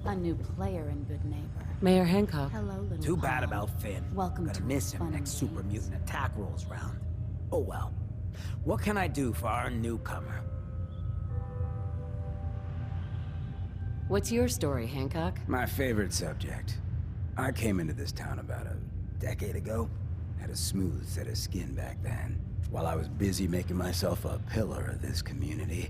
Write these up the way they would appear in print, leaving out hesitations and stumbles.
A new player in Goodneighbor. Mayor Hancock. Hello, little Too bad pal. about Finn. Welcome Gonna to miss him fun next and super games. mutant attack rolls round. Oh well. What can I do for our newcomer? What's your story, Hancock? My favorite subject. I came into this town about a decade ago. Had a smooth set of skin back then. While I was busy making myself a pillar of this community,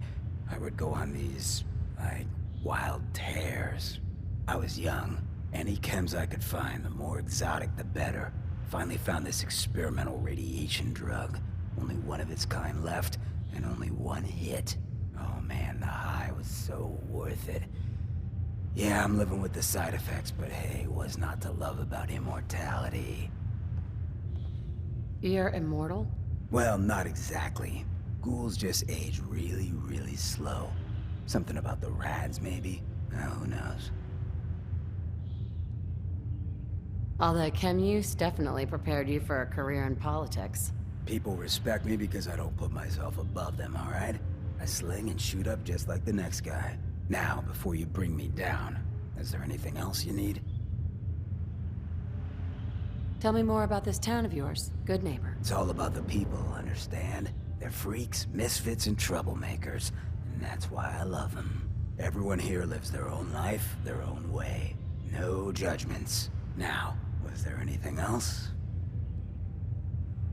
I would go on these, like, wild tears. I was young. Any chems I could find, the more exotic the better. Finally found this experimental radiation drug. Only one of its kind left, and only one hit. Oh man, the high was so worth it. Yeah, I'm living with the side effects, but hey, what's not to love about immortality? You're immortal? Well, not exactly. Ghouls just age really, really slow. Something about the rads, maybe? Who knows? All that chem use definitely prepared you for a career in politics. People respect me because I don't put myself above them, alright? I sling and shoot up just like the next guy. Now, before you bring me down, is there anything else you need? Tell me more about this town of yours, Goodneighbor. It's all about the people, understand? They're freaks, misfits, and troublemakers, and that's why I love them. Everyone here lives their own life, their own way. No judgments. Now, was there anything else?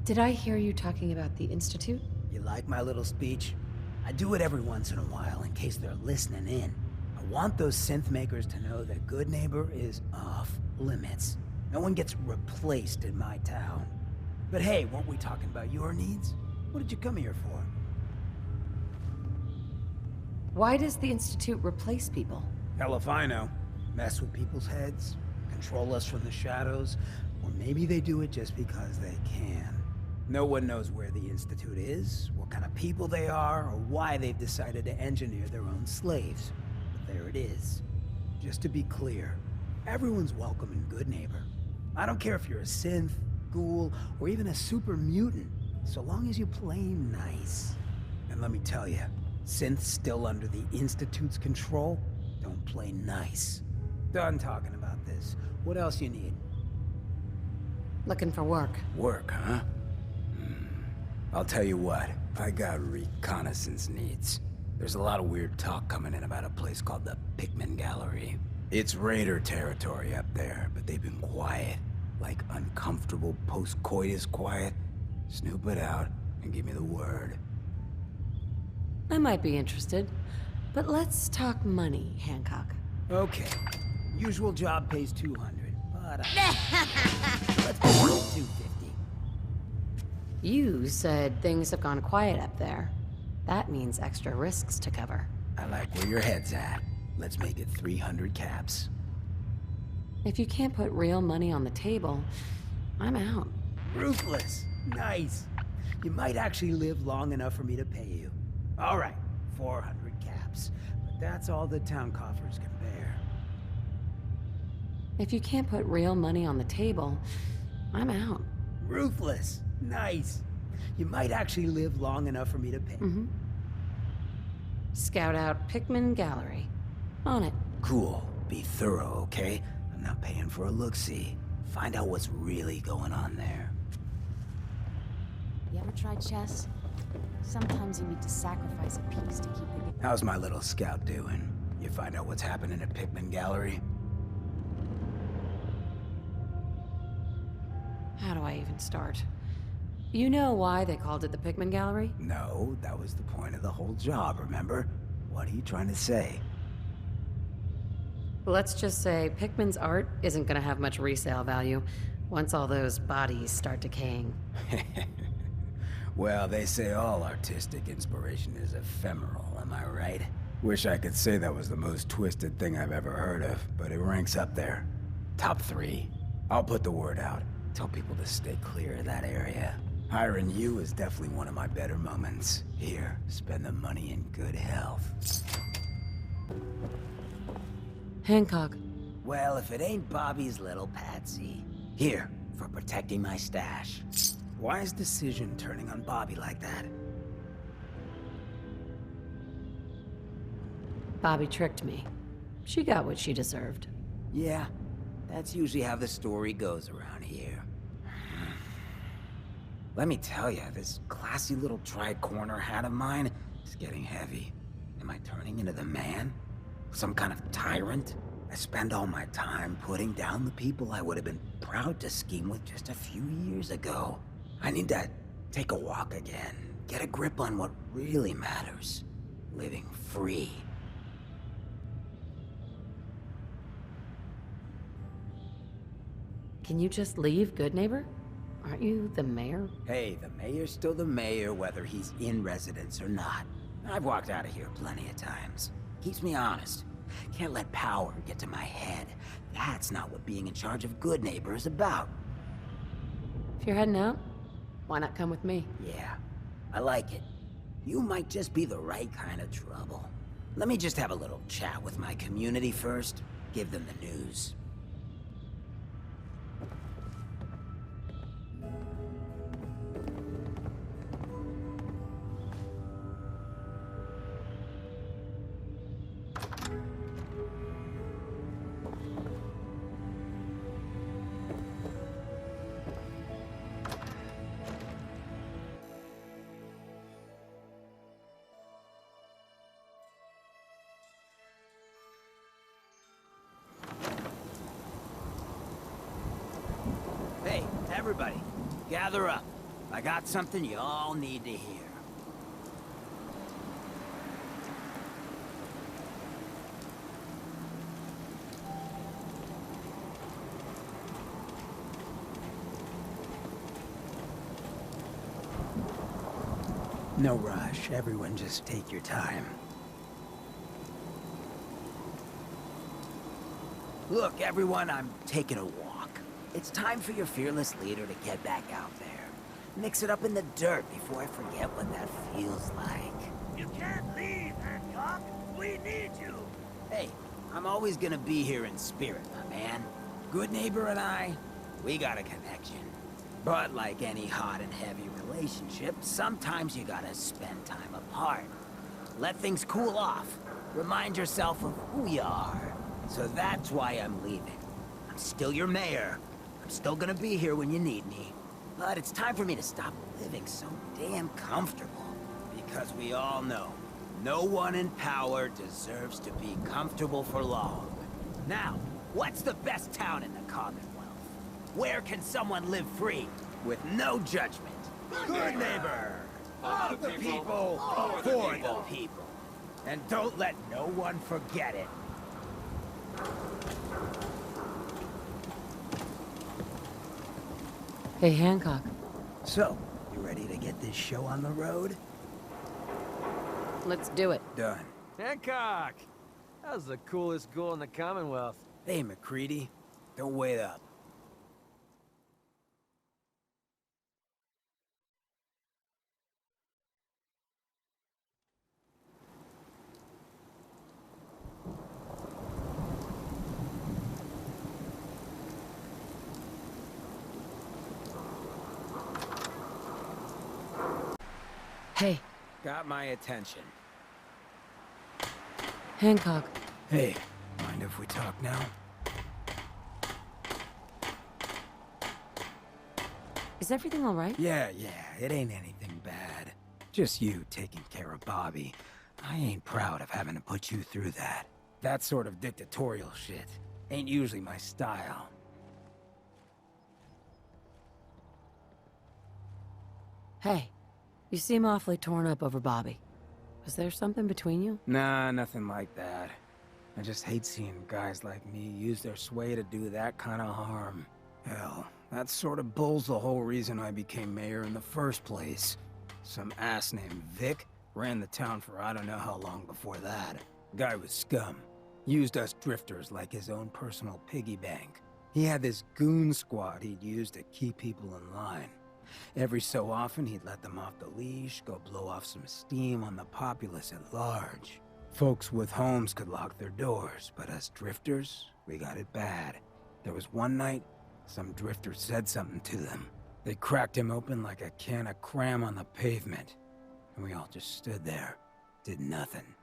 Did I hear you talking about the Institute? You like my little speech? I do it every once in a while in case they're listening in. I want those synth makers to know that Goodneighbor is off limits. No one gets replaced in my town. But hey, weren't we talking about your needs? What did you come here for? Why does the Institute replace people? Hell if I know. Mess with people's heads, control us from the shadows, or maybe they do it just because they can. No one knows where the Institute is, what kind of people they are, or why they've decided to engineer their own slaves. But there it is. Just to be clear, everyone's welcome in Goodneighbor. I don't care if you're a synth, ghoul, or even a super mutant, so long as you play nice. And let me tell you, synths still under the Institute's control don't play nice. Done talking about this. What else you need? Looking for work. Work, huh? I'll tell you what, I got reconnaissance needs. There's a lot of weird talk coming in about a place called the Pickman Gallery. It's raider territory up there, but they've been quiet. Like uncomfortable post-coitus quiet. Snoop it out and give me the word. I might be interested, but let's talk money, Hancock. Okay. Usual job pays 200, but let's go with 250. You said things have gone quiet up there. That means extra risks to cover. I like where your head's at. Let's make it 300 caps. If you can't put real money on the table, I'm out. Ruthless. Nice. You might actually live long enough for me to pay you. All right, 400 caps. But that's all the town coffers can bear. If you can't put real money on the table, I'm out. Ruthless. Nice. You might actually live long enough for me to pay. Scout out Pickman Gallery. On it. Cool. Be thorough, okay? I'm not paying for a look-see. Find out what's really going on there. You ever tried chess? Sometimes you need to sacrifice a piece to keep the game. How's my little scout doing? You find out what's happening at Pickman Gallery? How do I even start? You know why they called it the Pickman Gallery? No, that was the point of the whole job, remember? What are you trying to say? Let's just say Pickman's art isn't gonna have much resale value once all those bodies start decaying. Well, they say all artistic inspiration is ephemeral, am I right? Wish I could say that was the most twisted thing I've ever heard of, but it ranks up there. Top 3. I'll put the word out. Tell people to stay clear of that area. Hiring you is definitely one of my better moments. Here, spend the money in good health. Hancock. Well, if it ain't Bobby's little patsy. Here, for protecting my stash. Wise decision turning on Bobby like that. Bobby tricked me. She got what she deserved. Yeah, that's usually how the story goes around here. Let me tell you, this classy little tri-corner hat of mine is getting heavy. Am I turning into the man? Some kind of tyrant? I spend all my time putting down the people I would have been proud to scheme with just a few years ago. I need to take a walk again, get a grip on what really matters. Living free. Can you just leave, Goodneighbor? Aren't you the mayor? Hey, the mayor's still the mayor whether he's in residence or not. I've walked out of here plenty of times. Keeps me honest. Can't let power get to my head. That's not what being in charge of Goodneighbor is about. If you're heading out, why not come with me? Yeah, I like it. You might just be the right kind of trouble. Let me just have a little chat with my community first. Give them the news. Hey, everybody, gather up. I got something you all need to hear. No rush, everyone just take your time. Look, everyone, I'm taking a walk. It's time for your fearless leader to get back out there. Mix it up in the dirt before I forget what that feels like. You can't leave, Hancock. We need you. Hey, I'm always gonna be here in spirit, my man. Goodneighbor and I, we got a connection. But like any hot and heavy relationship, sometimes you gotta spend time apart. Let things cool off. Remind yourself of who you are. So that's why I'm leaving. I'm still your mayor. I'm still gonna be here when you need me. But it's time for me to stop living so damn comfortable. Because we all know, no one in power deserves to be comfortable for long. Now, what's the best town in the Commonwealth? Where can someone live free, with no judgment? Goodneighbor! Of the people, for the people. And don't let no one forget it. Hey, Hancock. So, you ready to get this show on the road? Let's do it. Done. Hancock! That was the coolest ghoul in the Commonwealth. Hey, McCready. Don't wait up. Hey, Got my attention. Hancock. Hey, mind if we talk now? Is everything all right? Yeah, it ain't anything bad. Just you taking care of Bobby. I ain't proud of having to put you through that. That sort of dictatorial shit ain't usually my style. Hey, you seem awfully torn up over Bobby. Was there something between you? Nah, nothing like that. I just hate seeing guys like me use their sway to do that kind of harm. Hell, that sort of bull's the whole reason I became mayor in the first place. Some ass named Vic ran the town for I don't know how long before that. Guy was scum. Used us drifters like his own personal piggy bank. He had this goon squad he'd use to keep people in line. Every so often, he'd let them off the leash, go blow off some steam on the populace at large. Folks with homes could lock their doors, but us drifters, we got it bad. There was one night, some drifter said something to them. They cracked him open like a can of cram on the pavement, and we all just stood there, did nothing.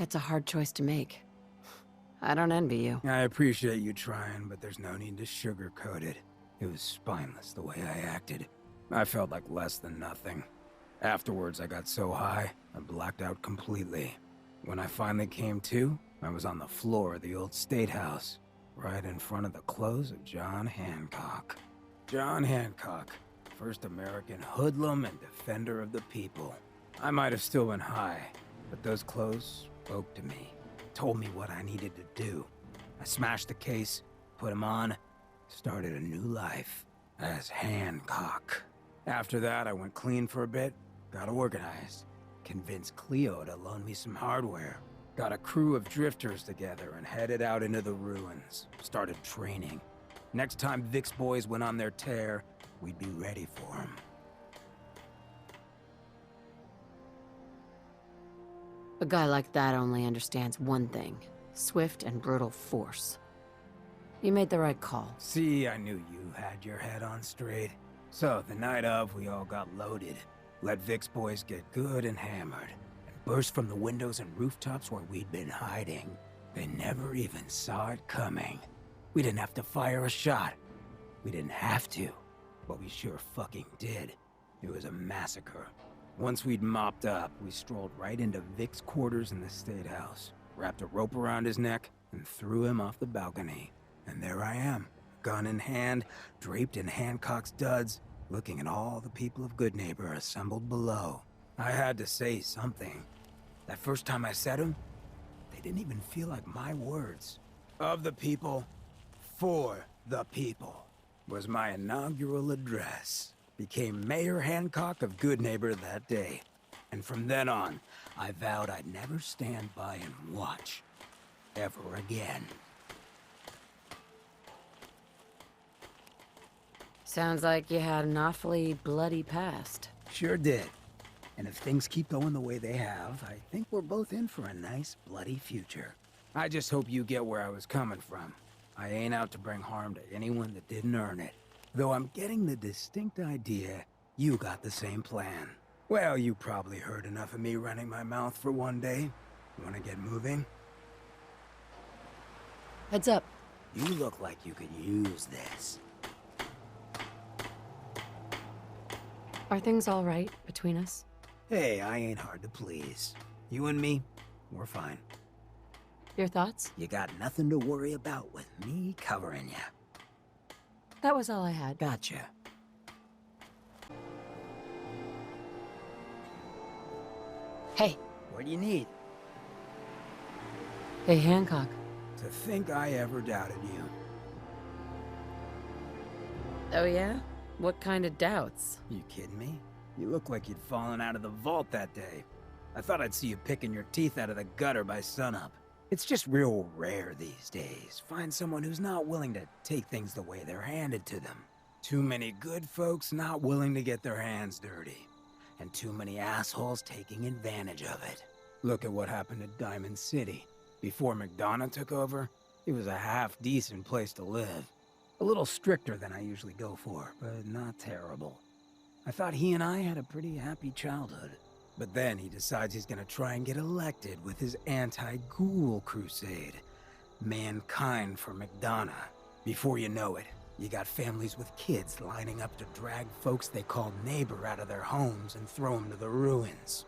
It's a hard choice to make. I don't envy you. I appreciate you trying, but there's no need to sugarcoat it. It was spineless the way I acted. I felt like less than nothing. Afterwards, I got so high, I blacked out completely. When I finally came to, I was on the floor of the old state house, right in front of the clothes of John Hancock. John Hancock, first American hoodlum and defender of the people. I might have still been high, but those clothes spoke to me, told me what I needed to do. I smashed the case, put him on, started a new life as Hancock. After that, I went clean for a bit, got organized, convinced Cleo to loan me some hardware, got a crew of drifters together and headed out into the ruins, started training. Next time Vic's boys went on their tear, we'd be ready for them. A guy like that only understands one thing: swift and brutal force. You made the right call. See, I knew you had your head on straight. So, the night of, we all got loaded, let Vic's boys get good and hammered, and burst from the windows and rooftops where we'd been hiding. They never even saw it coming. We didn't have to fire a shot. We didn't have to, but we sure fucking did. It was a massacre. Once we'd mopped up, we strolled right into Vic's quarters in the State House, wrapped a rope around his neck, and threw him off the balcony. And there I am, gun in hand, draped in Hancock's duds, looking at all the people of Goodneighbor assembled below. I had to say something. That first time I said them, they didn't even feel like my words. Of the people, for the people, was my inaugural address. Became Mayor Hancock of Goodneighbor that day. And from then on, I vowed I'd never stand by and watch. Ever again. Sounds like you had an awfully bloody past. Sure did. And if things keep going the way they have, I think we're both in for a nice, bloody future. I just hope you get where I was coming from. I ain't out to bring harm to anyone that didn't earn it. Though I'm getting the distinct idea you got the same plan. Well, you probably heard enough of me running my mouth for one day. Wanna get moving? Heads up. You look like you could use this. Are things all right between us? Hey, I ain't hard to please. You and me, we're fine. Your thoughts? You got nothing to worry about with me covering you. That was all I had. Gotcha. Hey. What do you need? Hey, Hancock. To think I ever doubted you. Oh, yeah? What kind of doubts? You kidding me? You look like you'd fallen out of the vault that day. I thought I'd see you picking your teeth out of the gutter by sunup. It's just real rare these days. Find someone who's not willing to take things the way they're handed to them. Too many good folks not willing to get their hands dirty. And too many assholes taking advantage of it. Look at what happened at Diamond City. Before McDonough took over, it was a half-decent place to live. A little stricter than I usually go for, but not terrible. I thought he and I had a pretty happy childhood. But then he decides he's gonna try and get elected with his anti-Ghoul crusade. Mankind for McDonough. Before you know it, you got families with kids lining up to drag folks they call neighbor out of their homes and throw them to the ruins.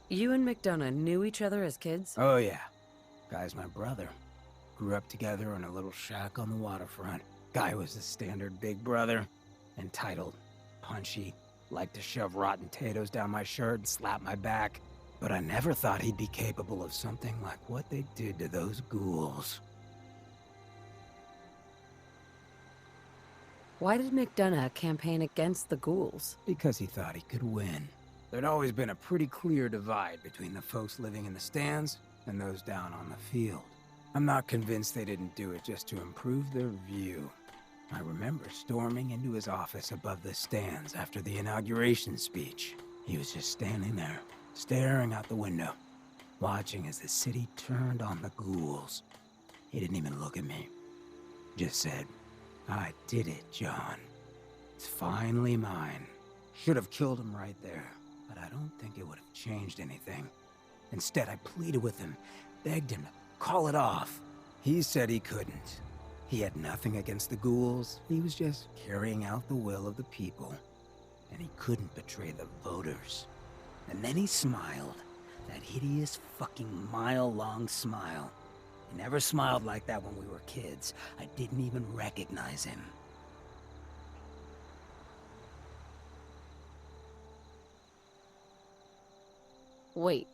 You and McDonough knew each other as kids? Oh yeah. Guy's my brother. Grew up together in a little shack on the waterfront. Guy was the standard big brother. Entitled, punchy, liked to shove rotten potatoes down my shirt and slap my back. But I never thought he'd be capable of something like what they did to those ghouls. Why did McDonough campaign against the ghouls? Because he thought he could win. There'd always been a pretty clear divide between the folks living in the stands and those down on the field. I'm not convinced they didn't do it just to improve their view. I remember storming into his office above the stands after the inauguration speech. He was just standing there, staring out the window, watching as the city turned on the ghouls. He didn't even look at me. Just said, "I did it, John. It's finally mine." Should have killed him right there, but I don't think it would have changed anything. Instead, I pleaded with him, begged him to call it off. He said he couldn't. He had nothing against the ghouls. He was just carrying out the will of the people. And he couldn't betray the voters. And then he smiled. That hideous fucking mile-long smile. He never smiled like that when we were kids. I didn't even recognize him. Wait,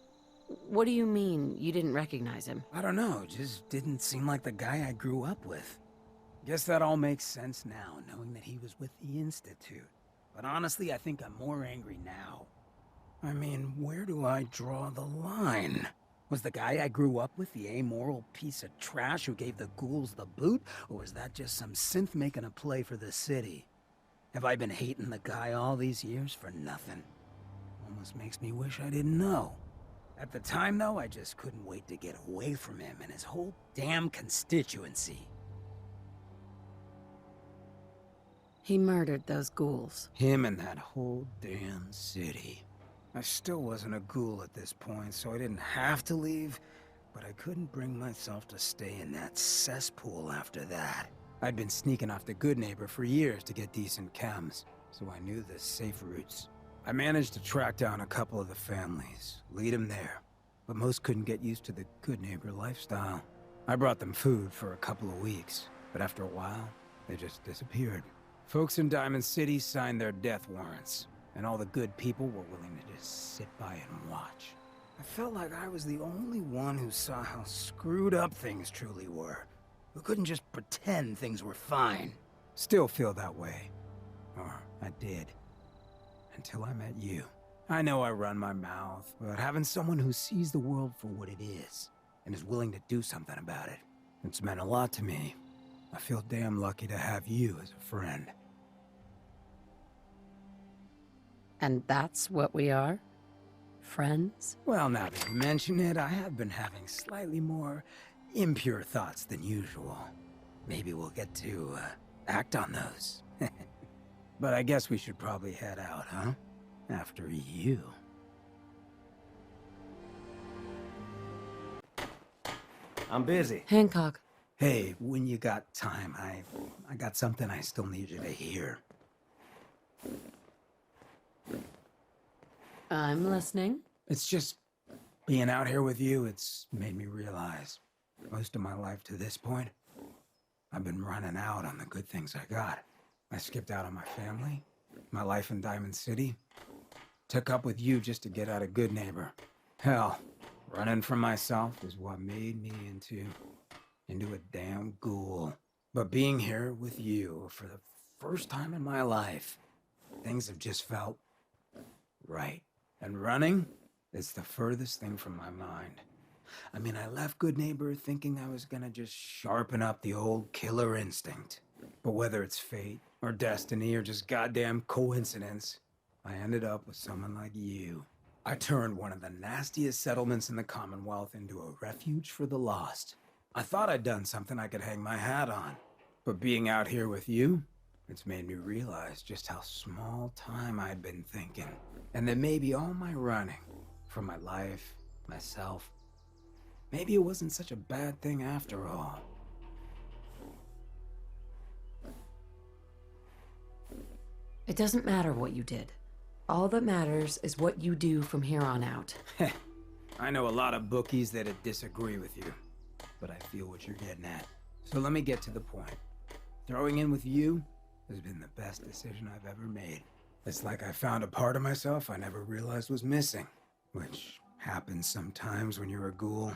what do you mean you didn't recognize him? I don't know, just didn't seem like the guy I grew up with. Guess that all makes sense now, knowing that he was with the Institute. But honestly, I think I'm more angry now. I mean, where do I draw the line? Was the guy I grew up with the amoral piece of trash who gave the ghouls the boot? Or was that just some synth making a play for the city? Have I been hating the guy all these years for nothing? Almost makes me wish I didn't know. At the time, though, I just couldn't wait to get away from him and his whole damn constituency. He murdered those ghouls. Him and that whole damn city. I still wasn't a ghoul at this point, so I didn't have to leave, but I couldn't bring myself to stay in that cesspool after that. I'd been sneaking off to Goodneighbor for years to get decent chems, so I knew the safe routes. I managed to track down a couple of the families, lead them there, but most couldn't get used to the Goodneighbor lifestyle. I brought them food for a couple of weeks, but after a while, they just disappeared. Folks in Diamond City signed their death warrants, and all the good people were willing to just sit by and watch. I felt like I was the only one who saw how screwed up things truly were, who couldn't just pretend things were fine. Still feel that way. Or I did. Until I met you. I know I run my mouth, but having someone who sees the world for what it is, and is willing to do something about it, it's meant a lot to me. I feel damn lucky to have you as a friend. And that's what we are? Friends? Well, now that you mention it, I have been having slightly more impure thoughts than usual. Maybe we'll get to act on those. But I guess we should probably head out, huh? After you. I'm busy. Hancock. Hey, when you got time, I got something I still need you to hear. I'm listening. It's just being out here with you, it's made me realize most of my life to this point, I've been running out on the good things I got. I skipped out on my family, my life in Diamond City, took up with you just to get out of Goodneighbor. Hell, running from myself is what made me into a damn ghoul. But being here with you for the first time in my life, things have just felt right. And running is the furthest thing from my mind. I mean, I left Goodneighbor thinking I was gonna just sharpen up the old killer instinct. But whether it's fate, or destiny, or just goddamn coincidence, I ended up with someone like you. I turned one of the nastiest settlements in the Commonwealth into a refuge for the lost. I thought I'd done something I could hang my hat on. But being out here with you, it's made me realize just how small time I'd been thinking. And that maybe all my running, from my life, myself, maybe it wasn't such a bad thing after all. It doesn't matter what you did. All that matters is what you do from here on out. I know a lot of bookies that'd disagree with you, but I feel what you're getting at. So let me get to the point. Throwing in with you has been the best decision I've ever made. It's like I found a part of myself I never realized was missing, which happens sometimes when you're a ghoul.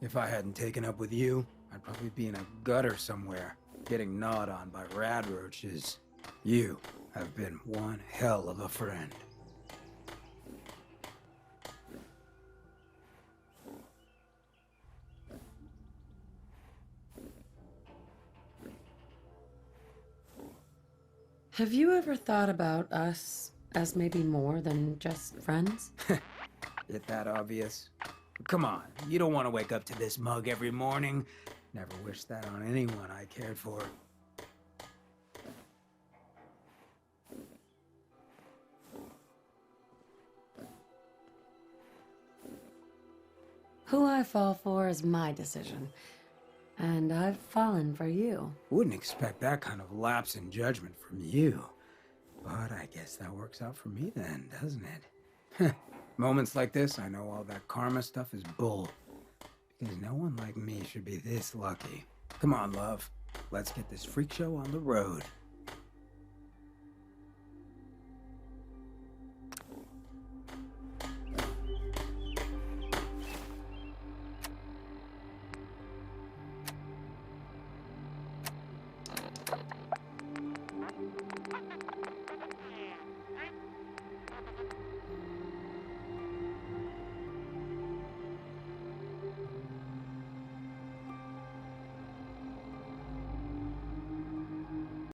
If I hadn't taken up with you, I'd probably be in a gutter somewhere, getting gnawed on by rad roaches. You have been one hell of a friend. Have you ever thought about us as maybe more than just friends? Is that obvious? Come on, you don't want to wake up to this mug every morning. Never wish that on anyone I cared for. Who I fall for is my decision. And I've fallen for you. Wouldn't expect that kind of lapse in judgment from you. But I guess that works out for me then, doesn't it? Moments like this, I know all that karma stuff is bull. Because no one like me should be this lucky. Come on, love. Let's get this freak show on the road.